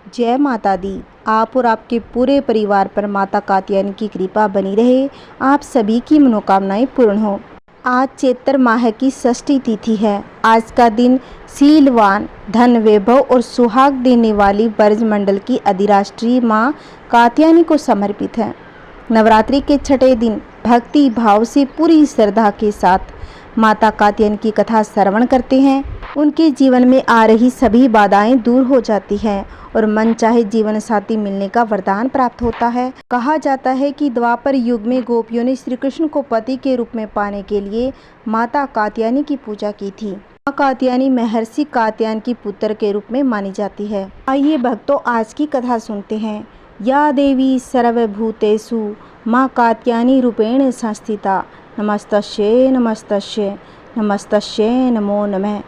जय माता दी। आप और आपके पूरे परिवार पर माता कात्यायनी की कृपा बनी रहे। आप सभी की मनोकामनाएं पूर्ण हो। आज चैत्र माह की षष्ठी तिथि है। आज का दिन शीलवान, धन, वैभव और सुहाग देने वाली ब्रजमंडल की अधिराष्ट्रीय माँ कात्यायनी को समर्पित है। नवरात्रि के छठे दिन भक्ति भाव से पूरी श्रद्धा के साथ माता कात्यायनी की कथा श्रवण करते हैं। उनके जीवन में आ रही सभी बाधाएं दूर हो जाती हैं और मन चाहे जीवन साथी मिलने का वरदान प्राप्त होता है। कहा जाता है कि द्वापर युग में गोपियों ने श्री कृष्ण को पति के रूप में पाने के लिए माता कात्यायनी की पूजा की थी। माँ कात्यायनी महर्षि कात्यायन की पुत्र के रूप में मानी जाती है। आइए भक्तों, आज की कथा सुनते हैं। या देवी सर्वभूतेषु माँ कात्यायनी रूपेण संस्थिता, नमस्तस्यै नमस्तस्यै नमस्तस्यै नमो नमः।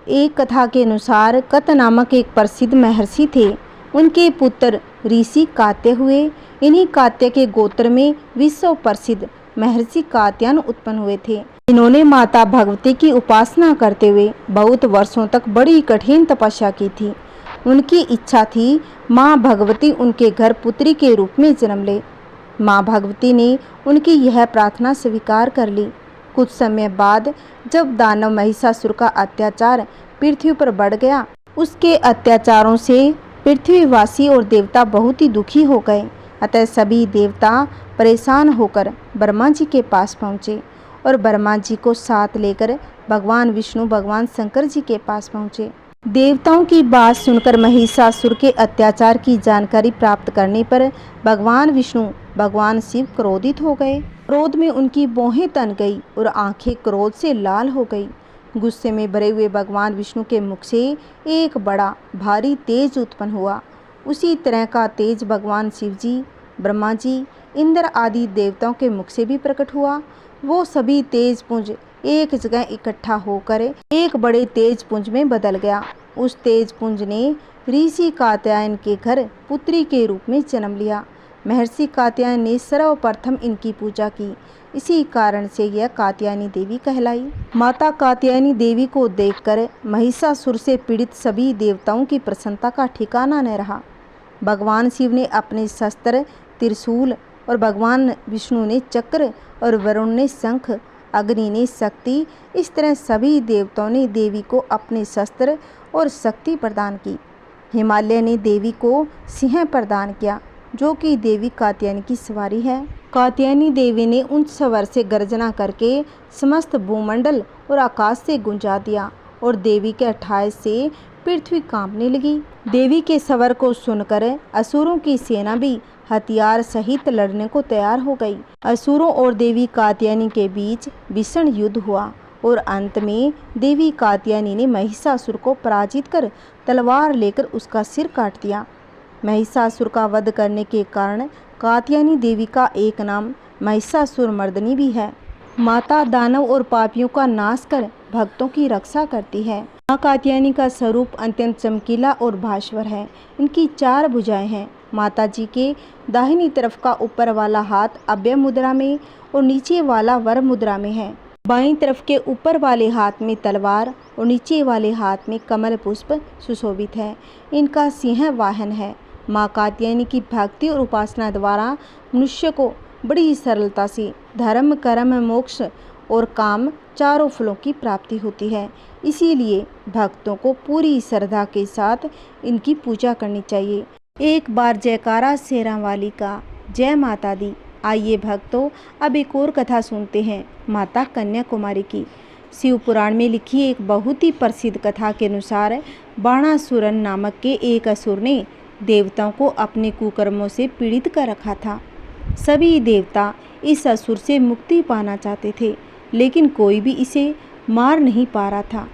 एक कथा के अनुसार कत नामक एक प्रसिद्ध महर्षि थे। उनके पुत्र ऋषि कात्य हुए। इन्हीं कात्य के गोत्र में विश्व प्रसिद्ध महर्षि कात्यायन उत्पन्न हुए थे। इन्होंने माता भगवती की उपासना करते हुए बहुत वर्षों तक बड़ी कठिन तपस्या की थी। उनकी इच्छा थी माँ भगवती उनके घर पुत्री के रूप में जन्म ले। माँ भगवती ने उनकी यह प्रार्थना स्वीकार कर ली। कुछ समय बाद जब दानव महिषासुर का अत्याचार पृथ्वी पर बढ़ गया, उसके अत्याचारों से पृथ्वीवासी और देवता बहुत ही दुखी हो गए। अतः सभी देवता परेशान होकर ब्रह्मा जी के पास पहुँचे और ब्रह्मा जी को साथ लेकर भगवान विष्णु भगवान शंकर जी के पास पहुँचे। देवताओं की बात सुनकर महिषासुर के अत्याचार की जानकारी प्राप्त करने पर भगवान विष्णु भगवान शिव क्रोधित हो गए। क्रोध में उनकी भौहें तन गई और आंखें क्रोध से लाल हो गई। गुस्से में भरे हुए भगवान विष्णु के मुख से एक बड़ा भारी तेज उत्पन्न हुआ। उसी तरह का तेज भगवान शिव जी, ब्रह्मा जी, इंद्र आदि देवताओं के मुख से भी प्रकट हुआ। वो सभी तेज पुंज एक जगह इकट्ठा होकर एक बड़े तेज पुंज में बदल गया। उस तेज पुंज ने ऋषि कात्यायन के घर पुत्री के रूप में जन्म लिया। महर्षि कात्यायन ने सर्वप्रथम इनकी पूजा की। इसी कारण से यह कात्यायनी देवी कहलाई। माता कात्यायनी देवी को देखकर महिषासुर से पीड़ित सभी देवताओं की प्रसन्नता का ठिकाना न रहा। भगवान शिव ने अपने शस्त्र त्रिशूल और भगवान विष्णु ने चक्र और वरुण ने शंख, अग्नि ने शक्ति, इस तरह सभी देवताओं ने देवी को अपने शस्त्र और शक्ति प्रदान की। हिमालय ने देवी को सिंह प्रदान किया, जो कि देवी कात्यायनी की सवारी है। कात्यायनी देवी ने उच्च स्वर से गर्जना करके समस्त भूमंडल और आकाश से गुंजा दिया और देवी के अट्ठाएस से पृथ्वी कांपने लगी। देवी के स्वर को सुनकर असुरों की सेना भी हथियार सहित लड़ने को तैयार हो गई। असुरों और देवी कात्यायनी के बीच भीषण युद्ध हुआ और अंत में देवी कात्यायनी ने महिषासुर को पराजित कर तलवार लेकर उसका सिर काट दिया। महिषासुर का वध करने के कारण कात्यायनी देवी का एक नाम महिषासुरमर्दिनी भी है। माता दानव और पापियों का नाश कर भक्तों की रक्षा करती है। माँ कात्यायनी का स्वरूप अत्यंत चमकीला और भास्वर है। इनकी 4 भुजाएं हैं। माता जी के दाहिनी तरफ का ऊपर वाला हाथ अभय मुद्रा में और नीचे वाला वर मुद्रा में है। बाईं तरफ के ऊपर वाले हाथ में तलवार और नीचे वाले हाथ में कमल पुष्प सुशोभित है। इनका सिंह वाहन है। माँ कात्यायनी की भक्ति और उपासना द्वारा मनुष्य को बड़ी सरलता से धर्म, कर्म, मोक्ष और काम चारों फलों की प्राप्ति होती है। इसीलिए भक्तों को पूरी श्रद्धा के साथ इनकी पूजा करनी चाहिए। एक बार जयकारा शेरा वाली का। जय माता दी। आइए भक्तों, अब एक और कथा सुनते हैं माता कन्याकुमारी की। शिव पुराण में लिखी एक बहुत ही प्रसिद्ध कथा के अनुसार बाणासुरन नामक के एक असुर ने देवताओं को अपने कुकर्मों से पीड़ित कर रखा था। सभी देवता इस असुर से मुक्ति पाना चाहते थे, लेकिन कोई भी इसे मार नहीं पा रहा था,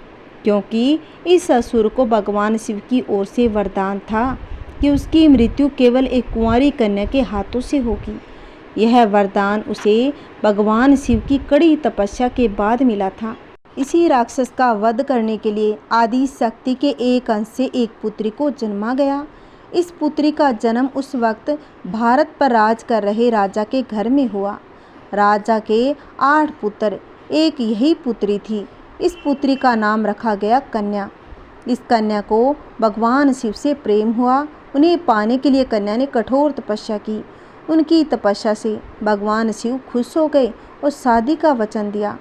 क्योंकि इस असुर को भगवान शिव की ओर से वरदान था कि उसकी मृत्यु केवल एक कुंवारी कन्या के हाथों से होगी। यह वरदान उसे भगवान शिव की कड़ी तपस्या के बाद मिला था। इसी राक्षस का वध करने के लिए आदि शक्ति के एक अंश से एक पुत्री को जन्मा गया। इस पुत्री का जन्म उस वक्त भारत पर राज कर रहे राजा के घर में हुआ। राजा के 8 पुत्र, एक यही पुत्री थी। इस पुत्री का नाम रखा गया कन्या। इस कन्या को भगवान शिव से प्रेम हुआ उन्हें पाने के लिए कन्या ने कठोर तपस्या की। उनकी तपस्या से भगवान शिव खुश हो गए और शादी का वचन दिया।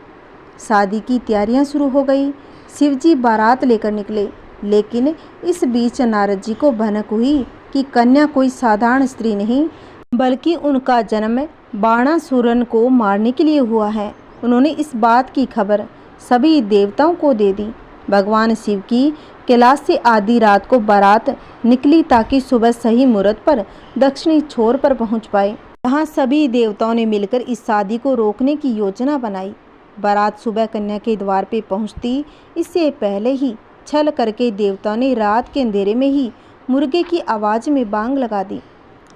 शादी की तैयारियां शुरू हो गई। शिवजी बारात लेकर निकले, लेकिन इस बीच नारद जी को भनक हुई कि कन्या कोई साधारण स्त्री नहीं, बल्कि उनका जन्म बाणासुरन को मारने के लिए हुआ है। उन्होंने इस बात की खबर सभी देवताओं को दे दी। भगवान शिव की कैलाश से आधी रात को बारात निकली ताकि सुबह सही मुहूर्त पर दक्षिणी छोर पर पहुंच पाए। यहाँ सभी देवताओं ने मिलकर इस शादी को रोकने की योजना बनाई। बारात सुबह कन्या के द्वार पे पहुंचती इससे पहले ही छल करके देवताओं ने रात के अंधेरे में ही मुर्गे की आवाज़ में बांग लगा दी।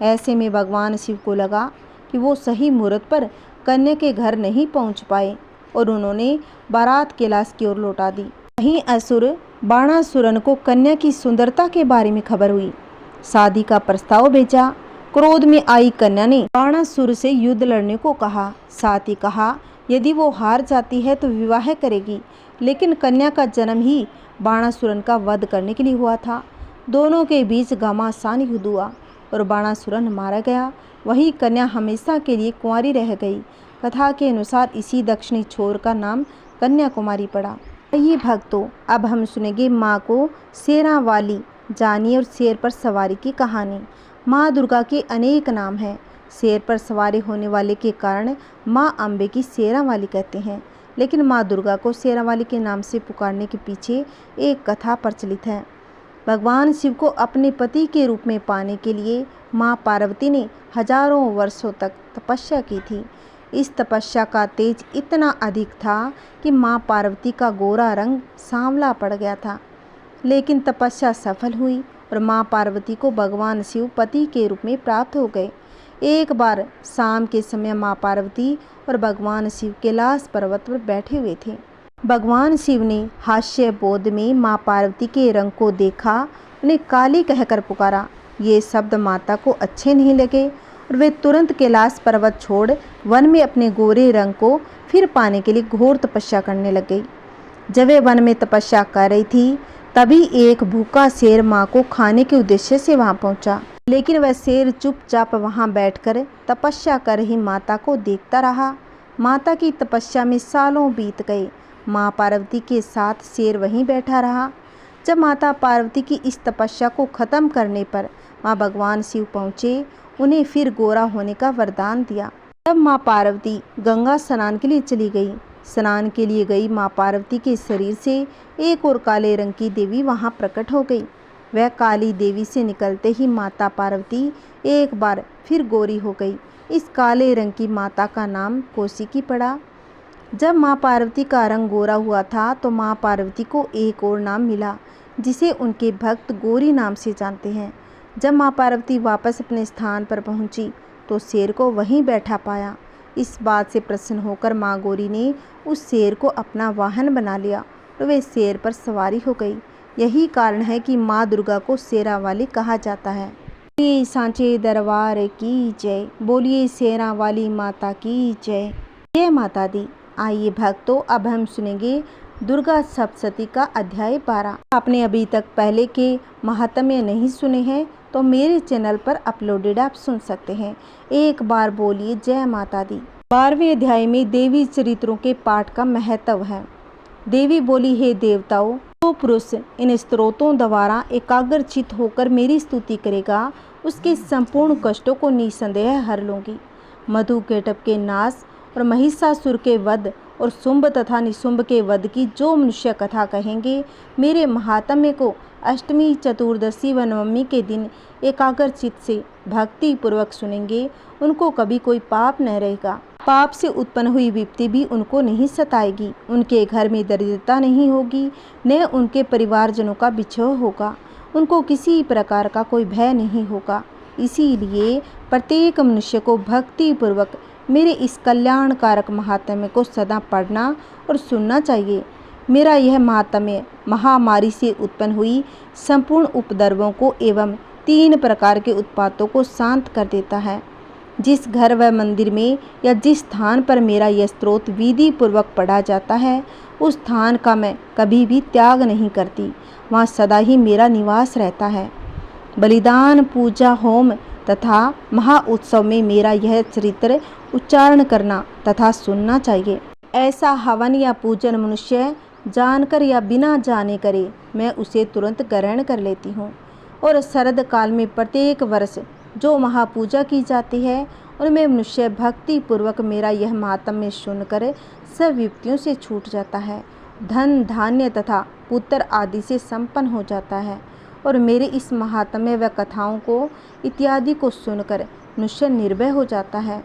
ऐसे में भगवान शिव को लगा कि वो सही मुहूर्त पर कन्या के घर नहीं पहुंच पाए और उन्होंने बारात कैलाश की ओर लौटा दी। वहीं असुर बाणासुरन को कन्या की सुंदरता के बारे में खबर हुई। शादी का प्रस्ताव भेजा। क्रोध में आई कन्या ने बाणासुर से युद्ध लड़ने को कहा। साथ ही कहा यदि वो हार जाती है तो विवाह करेगी, लेकिन कन्या का जन्म ही बाणासुरन का वध करने के लिए हुआ था। दोनों के बीच घमासान युद्ध हुआ और बाणासुरन मारा गया। वही कन्या हमेशा के लिए कुंवारी रह गई। कथा के अनुसार इसी दक्षिणी छोर का नाम कन्याकुमारी पड़ा। ये भक्तों, अब हम सुनेंगे माँ को शेरा वाली जानिए और शेर पर सवारी की कहानी। माँ दुर्गा के अनेक नाम हैं। शेर पर सवारी होने वाले के कारण माँ अम्बे की शेरा वाली कहते हैं, लेकिन माँ दुर्गा को शेरा वाली के नाम से पुकारने के पीछे एक कथा प्रचलित है। भगवान शिव को अपने पति के रूप में पाने के लिए माँ पार्वती ने हजारों वर्षों तक तपस्या की थी। इस तपस्या का तेज इतना अधिक था कि माँ पार्वती का गोरा रंग सांवला पड़ गया था। लेकिन तपस्या सफल हुई और माँ पार्वती को भगवान शिव पति के रूप में प्राप्त हो गए। एक बार शाम के समय माँ पार्वती और भगवान शिव कैलाश पर्वत पर बैठे हुए थे। भगवान शिव ने हास्य बोध में माँ पार्वती के रंग को देखा, उन्हें काली कहकर पुकारा। ये शब्द माता को अच्छे नहीं लगे और वे तुरंत कैलाश पर्वत छोड़ वन में अपने गोरे रंग को फिर पाने के लिए घोर तपस्या करने लग गई। जब वे वन में तपस्या कर रही थी, तभी एक भूखा शेर माँ को खाने के उद्देश्य से वहाँ पहुँचा, लेकिन वह शेर चुपचाप वहाँ बैठकर तपस्या कर रही माता को देखता रहा। माता की तपस्या में सालों बीत गए। माँ पार्वती के साथ शेर वहीं बैठा रहा। जब माता पार्वती की इस तपस्या को खत्म करने पर माँ भगवान शिव पहुँचे, उन्हें फिर गोरा होने का वरदान दिया। तब माँ पार्वती गंगा स्नान के लिए चली गई। स्नान के लिए गई माँ पार्वती के शरीर से एक और काले रंग की देवी वहाँ प्रकट हो गई। वह काली देवी से निकलते ही माता पार्वती एक बार फिर गोरी हो गई। इस काले रंग की माता का नाम कौशिकी पड़ा। जब माँ पार्वती का रंग गोरा हुआ था तो माँ पार्वती को एक और नाम मिला, जिसे उनके भक्त गौरी नाम से जानते हैं। जब माँ पार्वती वापस अपने स्थान पर पहुंची तो शेर को वहीं बैठा पाया। इस बात से प्रसन्न होकर माँ गौरी ने उस शेर को अपना वाहन बना लिया और वे शेर पर सवारी हो गई। यही कारण है कि माँ दुर्गा को शेरा वाली कहा जाता है। बोलिए सांचे दरबार की जय, बोलिए शेरा वाली माता की जय। जय माता दी। आइए भक्तों, अब हम सुनेंगे दुर्गा सप्तशती का अध्याय 12। आपने अभी तक पहले के महात्म्य नहीं सुने हैं तो मेरे चैनल पर अपलोडेड आप सुन सकते हैं। एक बार बोलिए जय माता दी। 12वें अध्याय में देवी चरित्रों के पाठ का महत्व है। देवी बोली, हे देवताओं, जो पुरुष इन स्तोत्रों द्वारा एकाग्रचित होकर मेरी स्तुति करेगा, उसके संपूर्ण कष्टों को निसंदेह हर लूंगी। मधु केटप के नाश और महिषासुर के वध और शुंभ तथा निशुंभ के वध की जो मनुष्य कथा कहेंगे, मेरे महात्म्य को अष्टमी, चतुर्दशी व नवमी के दिन एकाग्रचित से भक्ति पूर्वक सुनेंगे, उनको कभी कोई पाप न रहेगा। पाप से उत्पन्न हुई विपत्ति भी उनको नहीं सताएगी। उनके घर में दरिद्रता नहीं होगी, न उनके परिवारजनों का बिछोह होगा। उनको किसी प्रकार का कोई भय नहीं होगा। इसीलिए प्रत्येक मनुष्य को भक्ति पूर्वक मेरे इस कल्याणकारक महात्म्य को सदा पढ़ना और सुनना चाहिए। मेरा यह महात्म्य महामारी से उत्पन्न हुई संपूर्ण उपद्रवों को एवं 3 प्रकार के उत्पातों को शांत कर देता है। जिस घर व मंदिर में या जिस स्थान पर मेरा यह स्तोत्र विधि पूर्वक पढ़ा जाता है, उस स्थान का मैं कभी भी त्याग नहीं करती। वहाँ सदा ही मेरा निवास रहता है। बलिदान, पूजा, होम तथा महाउत्सव में मेरा यह चरित्र उच्चारण करना तथा सुनना चाहिए। ऐसा हवन या पूजन मनुष्य जानकर या बिना जाने करे, मैं उसे तुरंत ग्रहण कर लेती हूँ। और शरद काल में प्रत्येक वर्ष जो महापूजा की जाती है, उनमें मनुष्य भक्ति पूर्वक मेरा यह महात्म्य सुनकर सब विपत्तियों से छूट जाता है, धन धान्य तथा पुत्र आदि से संपन्न हो जाता है। और मेरे इस महात्म्य व कथाओं को इत्यादि को सुनकर मनुष्य निर्भय हो जाता है।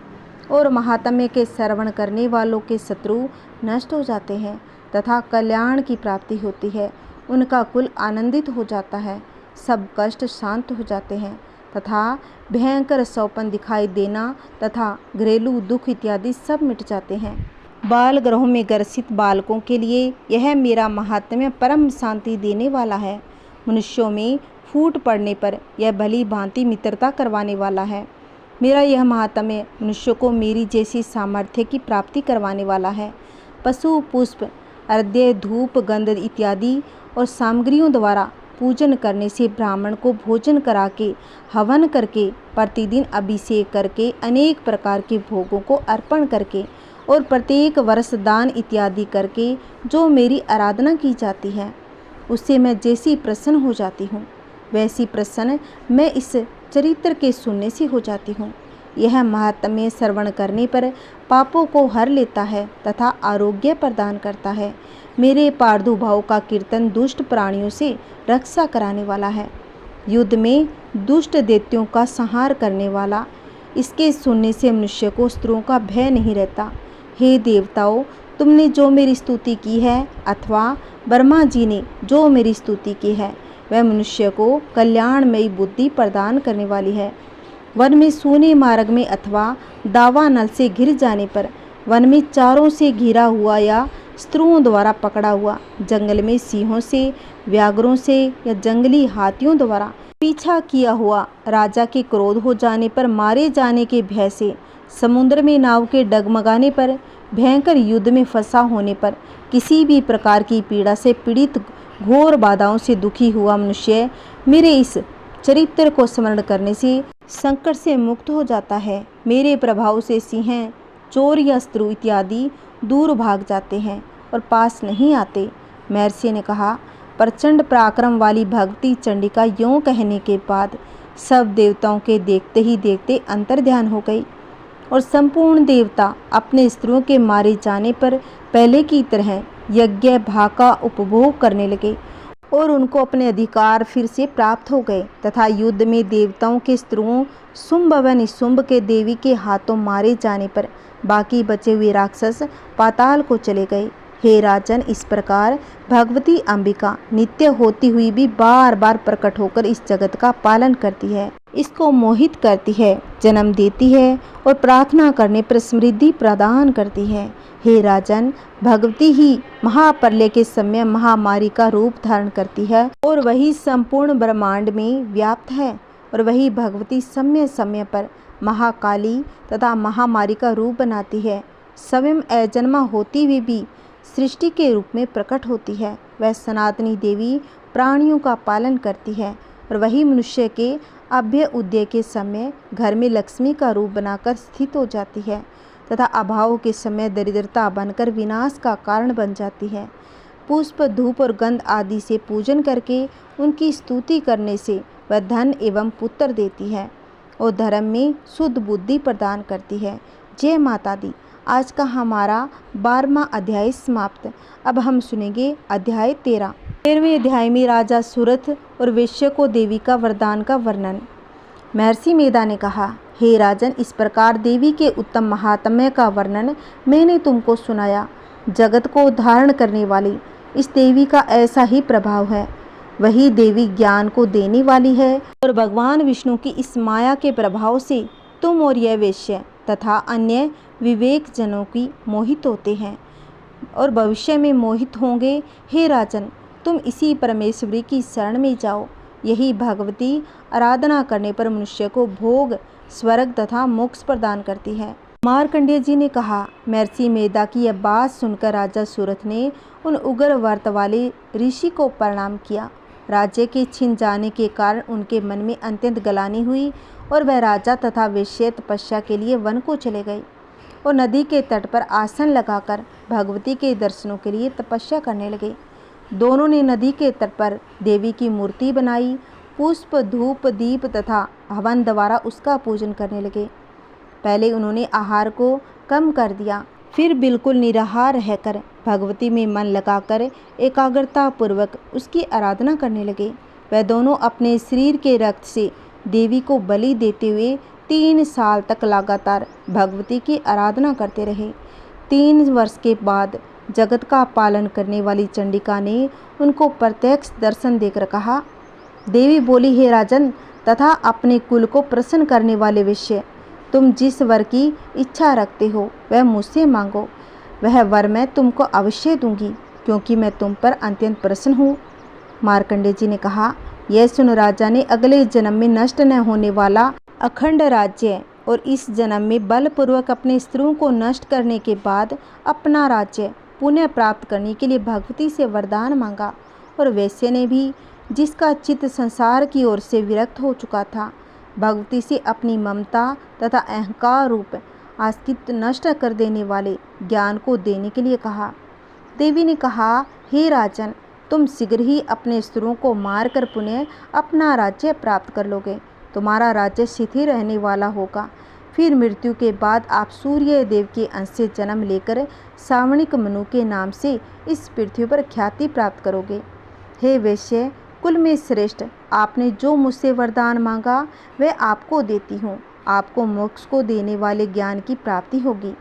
और महात्म्य के श्रवण करने वालों के शत्रु नष्ट हो जाते हैं तथा कल्याण की प्राप्ति होती है। उनका कुल आनंदित हो जाता है, सब कष्ट शांत हो जाते हैं तथा भयंकर सौपन दिखाई देना तथा घरेलू दुख इत्यादि सब मिट जाते हैं। बाल ग्रहों में ग्रसित बालकों के लिए यह मेरा महात्म्य परम शांति देने वाला है। मनुष्यों में फूट पड़ने पर यह भली भांति मित्रता करवाने वाला है। मेरा यह महात्म्य मनुष्य को मेरी जैसी सामर्थ्य की प्राप्ति करवाने वाला है। पशु, पुष्प, अर्घ्य, धूप, गंध इत्यादि और सामग्रियों द्वारा पूजन करने से, ब्राह्मण को भोजन करा के, हवन करके, प्रतिदिन अभिषेक करके, अनेक प्रकार के भोगों को अर्पण करके और प्रत्येक वर्ष दान इत्यादि करके जो मेरी आराधना की जाती है, उससे मैं जैसी प्रसन्न हो जाती हूँ, वैसी प्रसन्न मैं इस चरित्र के सुनने से हो जाती हूँ। यह महात्म्य श्रवण करने पर पापों को हर लेता है तथा आरोग्य प्रदान करता है। मेरे प्रादुर्भाव का कीर्तन दुष्ट प्राणियों से रक्षा कराने वाला है, युद्ध में दुष्ट दैत्यों का संहार करने वाला। इसके सुनने से मनुष्य को शत्रुओं का भय नहीं रहता। हे देवताओं, तुमने जो मेरी स्तुति की है अथवा ब्रह्मा जी ने जो मेरी स्तुति की है, वह मनुष्य को कल्याणमयी बुद्धि प्रदान करने वाली है। वन में सूने मार्ग में अथवा दावा नल से घिर जाने पर, वन में चारों से घिरा हुआ या शत्रुओं द्वारा पकड़ा हुआ, जंगल में सिंहों से, व्याघ्रों से या जंगली हाथियों द्वारा पीछा किया हुआ, राजा के क्रोध हो जाने पर मारे जाने के भय से, समुद्र में नाव के डगमगाने पर, भयंकर युद्ध में फंसा होने पर, किसी भी प्रकार की पीड़ा से पीड़ित, घोर बाधाओं से दुखी हुआ मनुष्य मेरे इस चरित्र को स्मरण करने से संकट से मुक्त हो जाता है। मेरे प्रभाव से सिंह, चोर या शत्रु इत्यादि दूर भाग जाते हैं और पास नहीं आते। महर्षि ने कहा, प्रचंड पराक्रम वाली भगवती चंडिका यों कहने के बाद सब देवताओं के देखते ही देखते अंतर्ध्यान हो गई और संपूर्ण देवता अपने स्त्रियों के मारे जाने पर पहले की तरह यज्ञ भाग का उपभोग करने लगे और उनको अपने अधिकार फिर से प्राप्त हो गए तथा युद्ध में देवताओं के शत्रुओं शुंभ व निशुंभ के देवी के हाथों मारे जाने पर बाकी बचे हुए राक्षस पाताल को चले गए। हे राजन, इस प्रकार भगवती अंबिका नित्य होती हुई भी बार बार प्रकट होकर इस जगत का पालन करती है, इसको मोहित करती है, जन्म देती है और प्रार्थना करने पर समृद्धि प्रदान करती है। हे राजन, भगवती ही महाप्रलय के समय महामारी का रूप धारण करती है और वही संपूर्ण ब्रह्मांड में व्याप्त है और वही भगवती समय समय पर महाकाली तथा महामारी का रूप बनाती है। स्वयं अजन्मा होती हुई भी सृष्टि के रूप में प्रकट होती है। वह सनातनी देवी प्राणियों का पालन करती है और वही मनुष्य के अभ्य उदय के समय घर में लक्ष्मी का रूप बनाकर स्थित हो जाती है तथा अभाव के समय दरिद्रता बनकर विनाश का कारण बन जाती है। पुष्प, धूप और गंध आदि से पूजन करके उनकी स्तुति करने से वह धन एवं पुत्र देती है और धर्म में शुद्ध बुद्धि प्रदान करती है। जय माता दी। आज का हमारा 12वां अध्याय समाप्त। अब हम सुनेंगे अध्याय 13। 13वें अध्याय में राजा सुरथ और वैश्य को देवी का वरदान का वर्णन। महर्षि मेधा ने कहा, हे राजन, इस प्रकार देवी के उत्तम महात्म्य का वर्णन मैंने तुमको सुनाया। जगत को धारण करने वाली इस देवी का ऐसा ही प्रभाव है। वही देवी ज्ञान को देने वाली है और भगवान विष्णु की इस माया के प्रभाव से तुम और यह वैश्य तथा अन्य विवेक जनों की मोहित होते हैं और भविष्य में मोहित होंगे। हे राजन, तुम इसी परमेश्वरी की शरण में जाओ। यही भगवती आराधना करने पर मनुष्य को भोग, स्वर्ग तथा मोक्ष प्रदान करती है। मार्कंडेय जी ने कहा, महर्षि मेधा की यह बात सुनकर राजा सुरथ ने उन उग्र व्रत वाले ऋषि को प्रणाम किया राज्य के छिन जाने के कारण उनके मन में अत्यंत ग्लानि हुई और वह राजा तथा वेश्या तपस्या के लिए वन को चले गए और नदी के तट पर आसन लगाकर भगवती के दर्शनों के लिए तपस्या करने लगे। दोनों ने नदी के तट पर देवी की मूर्ति बनाई, पुष्प, धूप, दीप तथा हवन द्वारा उसका पूजन करने लगे। पहले उन्होंने आहार को कम कर दिया, फिर बिल्कुल निराहार रहकर भगवती में मन लगाकर एकाग्रता पूर्वक उसकी आराधना करने लगे। वह दोनों अपने शरीर के रक्त से देवी को बलि देते हुए 3 साल तक लगातार भगवती की आराधना करते रहे। 3 वर्ष के बाद जगत का पालन करने वाली चंडिका ने उनको प्रत्यक्ष दर्शन देकर कहा, देवी बोली, हे राजन तथा अपने कुल को प्रसन्न करने वाले विषय, तुम जिस वर की इच्छा रखते हो वह मुझसे मांगो, वह वर मैं तुमको अवश्य दूंगी, क्योंकि मैं तुम पर अत्यंत प्रसन्न हूँ। मार्कंडेय जी ने कहा, यह सुन राजा ने अगले जन्म में नष्ट न होने वाला अखंड राज्य और इस जन्म में बलपूर्वक अपने स्त्रियों को नष्ट करने के बाद अपना राज्य पुनः प्राप्त करने के लिए भगवती से वरदान मांगा। और वैसे ने भी, जिसका चित्त संसार की ओर से विरक्त हो चुका था, भगवती से अपनी ममता तथा अहंकार रूप आस्तित्व नष्ट कर देने वाले ज्ञान को देने के लिए कहा। देवी ने कहा, हे राजन, तुम शीघ्र ही अपने स्त्रियों को मारकर पुनः अपना राज्य प्राप्त कर लोगे। तुम्हारा राज्य शिथिल रहने वाला होगा। फिर मृत्यु के बाद आप सूर्य देव के अंश से जन्म लेकर सावणिक मनु के नाम से इस पृथ्वी पर ख्याति प्राप्त करोगे। हे वैश्य कुल में श्रेष्ठ, आपने जो मुझसे वरदान मांगा वह आपको देती हूँ। आपको मोक्ष को देने वाले ज्ञान की प्राप्ति होगी।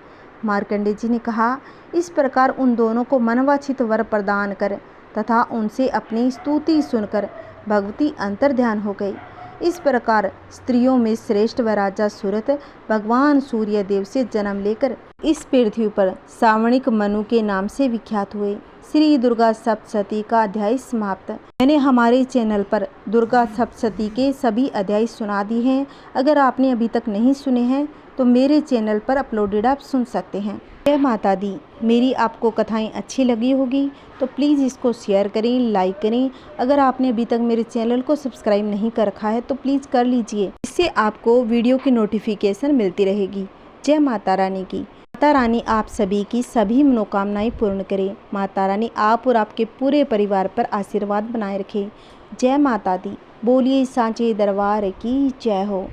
मार्कंडेय जी ने कहा, इस प्रकार उन दोनों को मनवांछित वर प्रदान कर तथा उनसे अपनी स्तुति सुनकर भगवती अंतर्ध्यान हो गई। इस प्रकार स्त्रियों में श्रेष्ठ व राजा सूरत भगवान सूर्य देव से जन्म लेकर इस पृथ्वी पर सावणिक मनु के नाम से विख्यात हुए। श्री दुर्गा सप्तशती का अध्याय समाप्त। मैंने हमारे चैनल पर दुर्गा सप्तशती के सभी अध्याय सुना दिए हैं। अगर आपने अभी तक नहीं सुने हैं तो मेरे चैनल पर अपलोडेड आप सुन सकते हैं। जय माता दी। मेरी आपको कथाएं अच्छी लगी होगी तो प्लीज़ इसको शेयर करें, लाइक करें। अगर आपने अभी तक मेरे चैनल को सब्सक्राइब नहीं कर रखा है तो प्लीज़ कर लीजिए, इससे आपको वीडियो की नोटिफिकेशन मिलती रहेगी। जय माता रानी की। माता रानी आप सभी की सभी मनोकामनाएं पूर्ण करे। माता रानी आप और आपके पूरे परिवार पर आशीर्वाद बनाए रखे। जय माता दी। बोलिए सांचे दरबार की जय हो।